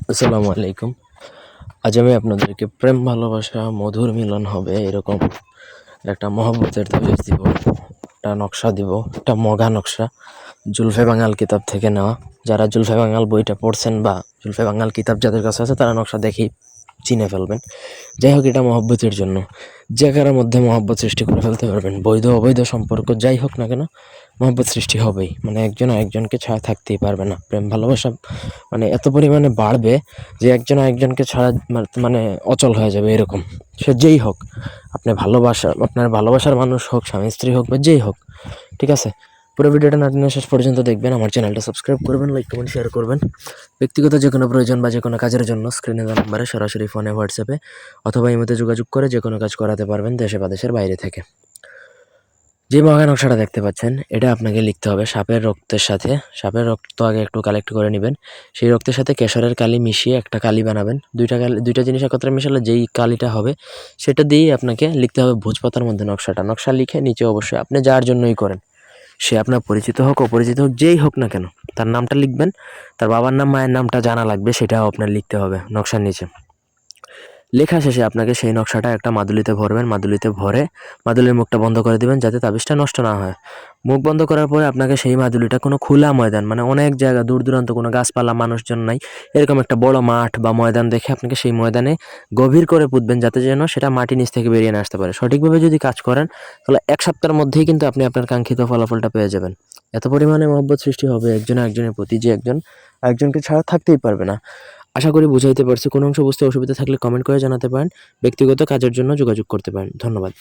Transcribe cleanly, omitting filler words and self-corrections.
আসসালামু আলাইকুম। আজ আমি আপনাদেরকে প্রেম ভালোবাসা মধুর মিলন হবে এরকম একটা মহব্বতের তাবিজ দিব, একটা নকশা দিব, একটা মগা নকশা জুলফে বাঙাল কিতাব থেকে নেওয়া। যারা জুলফে বাঙাল বইটা পড়ছেন বা জুলফে বাঙাল কিতাব যাদের কাছে আছে তারা নকশা দেখেই চিনে ফেলবেন। যাই হোক, এটা মহব্বতের জন্য। যে কারোর মধ্যে মহব্বত সৃষ্টি করে ফেলতে পারবেন, বৈধ অবৈধ সম্পর্ক যাই হোক না কেন, মহব্বত সৃষ্টি হবেই। মানে একজন আরেকজনকে ছাড়া থাকতেই পারবে না। প্রেম ভালোবাসা মানে এত পরিমাণে বাড়বে যে একজন আরেকজনকে ছাড়া মানে অচল হয়ে যাবে এরকম। সে যেই হোক, আপনার ভালোবাসার মানুষ হোক, স্বামী স্ত্রী হোক বা যেই হোক, ঠিক আছে? পুরো ভিডিওটা না টেনে শেষ পর্যন্ত দেখবেন। আমার চ্যানেলটা সাবস্ক্রাইব করবেন, লাইক কমেন্ট শেয়ার করবেন। ব্যক্তিগত যে কোনো প্রয়োজন বা যে কোনো কাজের জন্য স্ক্রিনে দেওয়া নাম্বারে সরাসরি ফোনে, হোয়াটসঅ্যাপে অথবা ইমোতে যোগাযোগ করে যে কোনো কাজ করাতে পারবেন দেশে বা দেশের বাইরে থেকে। যে মগা নকশাটা দেখতে পাচ্ছেন, এটা আপনাকে লিখতে হবে সাপের রক্তের সাথে। সাপের রক্ত আগে একটু কালেক্ট করে নেবেন। সেই রক্তের সাথে কেশরের কালি মিশিয়ে একটা কালি বানাবেন। দুইটা জিনিস একত্রে মিশালে যেই কালিটা হবে সেটা দিয়েই আপনাকে লিখতে হবে ভোজপাতার মধ্যে নকশাটা। নকশা লিখে নিচে অবশ্যই আপনি যার জন্যই করেন, সে আপনার পরিচিত হোক অপরিচিত হোক যেই হোক না কেন, তার নামটা লিখবেন। তার বাবার নাম মায়ের নামটা জানা লাগবে, সেটাও আপনার লিখতে হবে নকশার নিচে। লেখা শেষে আপনাকে সেই নকশাটা একটা মাদুলিতে ভরবেন। মাদুলিতে ভরে মাদুলির মুখটা বন্ধ করে দিবেন যাতে তাবিজটা নষ্ট না হয়। মুখ বন্ধ করার পরে আপনাকে সেই মাদুলিটা কোনো খোলা ময়দান, মানে অনেক জায়গা দূর দূরান্ত, কোনো গাছপালা মানুষজন নাই এরকম একটা বড় মাঠ বা ময়দান দেখে আপনাকে সেই ময়দানে গভীর করে পুঁতবেন যাতে যেন সেটা মাটির নিচ থেকে বেরিয়ে না আসতে পারে। সঠিকভাবে যদি কাজ করেন তাহলে 1 সপ্তাহের মধ্যেই কিন্তু আপনি আপনার কাঙ্ক্ষিত ফলাফলটা পেয়ে যাবেন। এত পরিমাণে মহব্বত সৃষ্টি হবে একজন আরেকজনের প্রতি যে একজন আরেকজনকে ছাড়া থাকতেই পারবে না। আশা করি বুঝাইতে পারছি। কোনো অংশ বুঝতে অসুবিধা থাকলে কমেন্ট করে জানাতে পারেন। ব্যক্তিগত কাজের জন্য যোগাযোগ করতে পারেন। ধন্যবাদ।